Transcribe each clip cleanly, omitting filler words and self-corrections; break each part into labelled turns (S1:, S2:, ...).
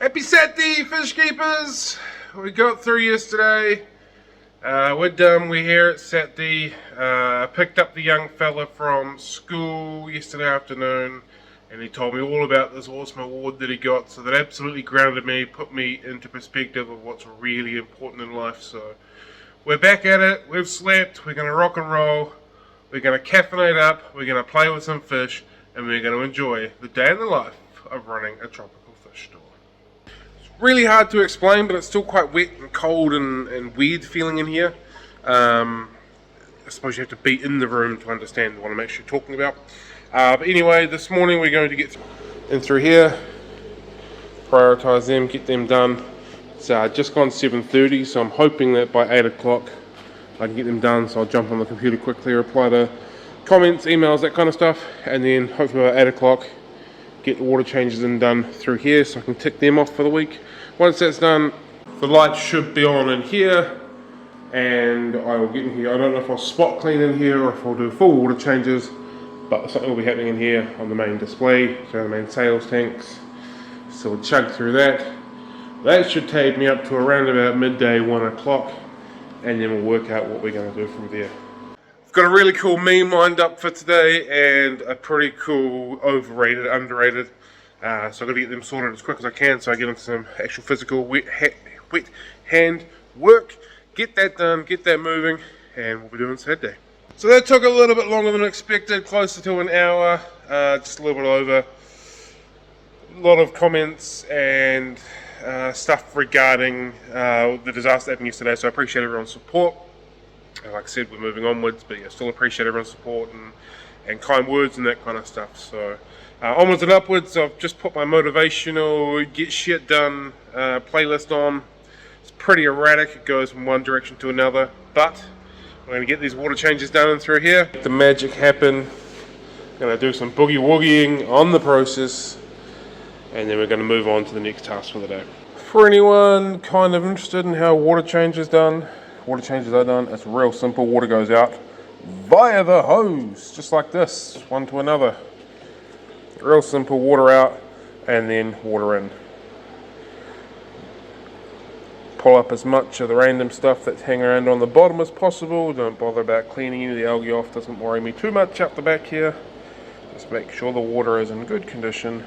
S1: Happy Saturday, fish keepers! We got through yesterday. We're done. We're here at Saturday. Picked up the young fella from school yesterday afternoon, and he told me all about this awesome award that he got. So that absolutely grounded me, put me into perspective of what's really important in life. So we're back at it. We've slept. We're gonna rock and roll. We're gonna caffeinate up. We're gonna play with some fish, and we're gonna enjoy the day in the life of running a tropical fish store. Really hard to explain, but it's still quite wet and cold and weird feeling in here. I suppose you have to be in the room to understand what I'm actually talking about. But anyway, this morning we're going to get in through here, prioritise them, get them done. It's just gone 7:30, so I'm hoping that by 8 o'clock I can get them done. So I'll jump on the computer quickly, reply to comments, emails, that kind of stuff, and then hopefully by 8 o'clock get the water changes in done through here so I can tick them off for the week. Once that's done, the lights should be on in here, and I will get in here. I don't know if I'll spot clean in here or if I'll do full water changes, but something will be happening in here on the main display, so the main sales tanks. So we'll chug through that. That should take me up to around about midday, 1 o'clock, and then we'll work out what we're going to do from there. I've got a really cool meme lined up for today and a pretty cool overrated, underrated. So I've got to get them sorted as quick as I can so I get into some actual physical wet hand work. Get that done, get that moving, and we'll be doing Saturday. So that took a little bit longer than expected, closer to an hour, just a little bit over. A lot of comments and stuff regarding the disaster that happened yesterday, so I appreciate everyone's support. Like I said, we're moving onwards, but yeah, still appreciate everyone's support and kind words and that kind of stuff. So onwards and upwards. I've just put my motivational get shit done playlist on. It's pretty erratic, it goes from one direction to another, but we're going to get these water changes done in through here. Let the magic happen. Going to do some boogie woogieing on the process, and then we're going to move on to the next task for the day. For anyone kind of interested in how water changes are done, it's real simple. Water goes out via the hose, just like this, one to another. Real simple, water out and then water in. Pull up as much of the random stuff that's hanging around on the bottom as possible. Don't bother about cleaning any of the algae off, doesn't worry me too much up the back here. Just make sure the water is in good condition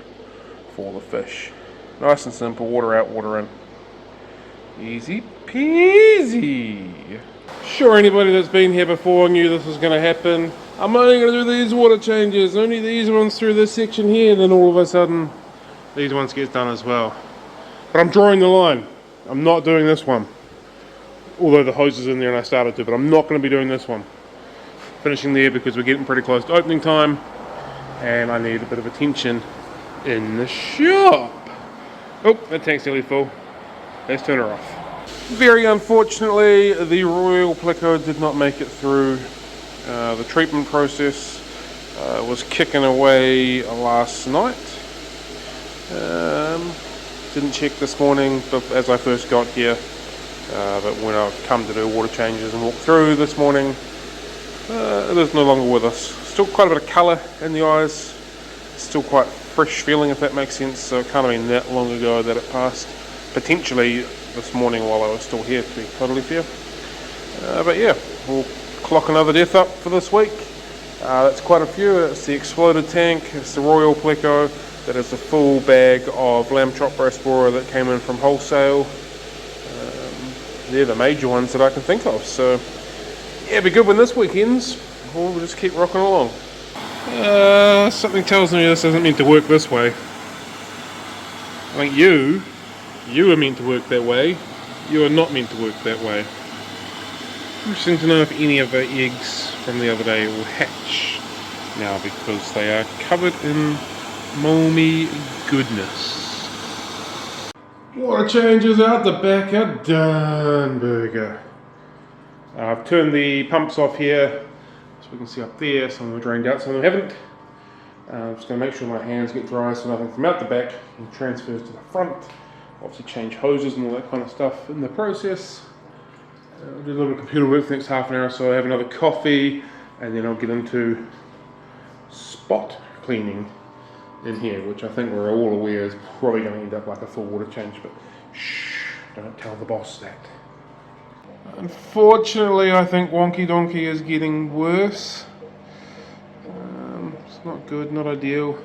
S1: for the fish. Nice and simple, water out, water in. Easy peasy. Sure, anybody that's been here before knew this was going to happen. I'm only going to do these water changes, only these ones through this section here, and then all of a sudden these ones get done as well. But I'm drawing the line. I'm not doing this one. Although the hose is in there and I started to, but I'm not going to be doing this one. Finishing there because we're getting pretty close to opening time and I need a bit of attention in the shop. Oh, that tank's nearly full. Let's turn her off. Very unfortunately, the Royal Plico did not make it through. The treatment process was kicking away last night. Didn't check this morning as I first got here, but when I've come to do water changes and walk through this morning, it is no longer with us. Still quite a bit of colour in the eyes, still quite fresh feeling, if that makes sense, so it can't have been that long ago that it passed. Potentially this morning while I was still here, to be totally fair. But yeah, we'll clock another death up for this week. That's quite a few. It's the exploded tank, it's the Royal Pleco, that is a full bag of lamb chop Brospora that came in from wholesale. They're the major ones that I can think of, so yeah, it'll be good when this week ends. We'll just keep rocking along. Something tells me this isn't meant to work this way. I think you are meant to work that way. You are not meant to work that way. Interesting to know if any of the eggs from the other day will hatch now, because they are covered in molmy goodness. Water changes out the back are done, burger. I've turned the pumps off here, so we can see up there. Some of them are drained out, some of them haven't. I'm just going to make sure my hands get dry so nothing from out the back transfers to the front. Obviously change hoses and all that kind of stuff in the process. I'll do a little bit of computer work for the next half an hour, so I have another coffee and then I'll get into spot cleaning in here, which I think we're all aware is probably going to end up like a full water change, but shh, don't tell the boss that. Unfortunately, I think Wonky Donkey is getting worse. It's not good, not ideal.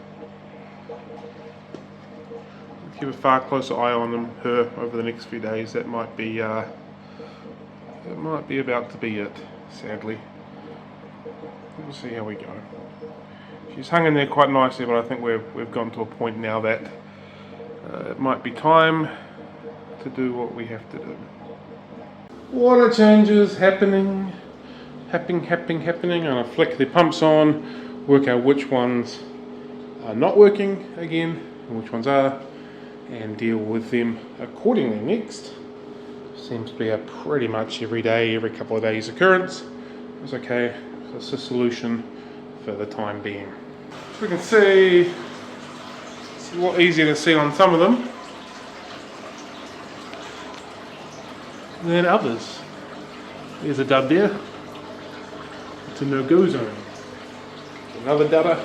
S1: Keep a far closer eye on her over the next few days. That might be about to be it, sadly. We'll see how we go. She's hung in there quite nicely, but I think we've gotten to a point now that it might be time to do what we have to do. Water changes happening. I'm gonna flick the pumps on, work out which ones are not working again and which ones are, and deal with them accordingly next. Seems to be a pretty much every day, every couple of days occurrence. It's okay, it's a solution for the time being. So we can see, it's a lot easier to see on some of them than others. There's a dud there. It's a no-go zone. Another dudder.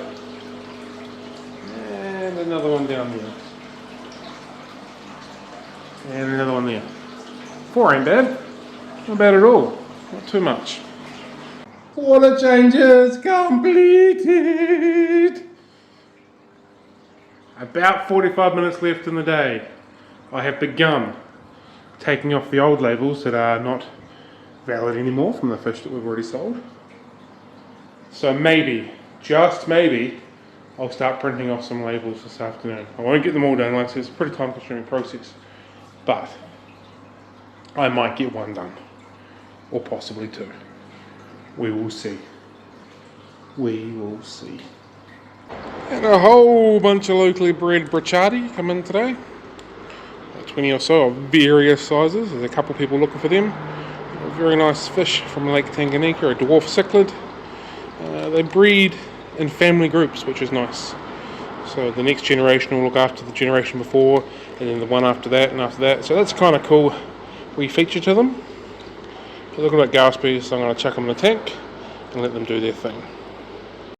S1: And another one down there. And another one there. 4 ain't bad. Not bad at all. Not too much. Water changes completed. About 45 minutes left in the day. I have begun taking off the old labels that are not valid anymore from the fish that we've already sold. So maybe, just maybe, I'll start printing off some labels this afternoon. I won't get them all done, like I said, it's a pretty time consuming process. But I might get one done, or possibly 2. We will see. We will see. And a whole bunch of locally bred bracciati come in today. 20 or so of various sizes. There's a couple of people looking for them. A very nice fish from Lake Tanganyika, a dwarf cichlid. They breed in family groups, which is nice. So the next generation will look after the generation before, and then the one after that, and after that. So that's kind of cool. We feature to them. They're looking like Gaspies, so I'm going to chuck them in the tank and let them do their thing.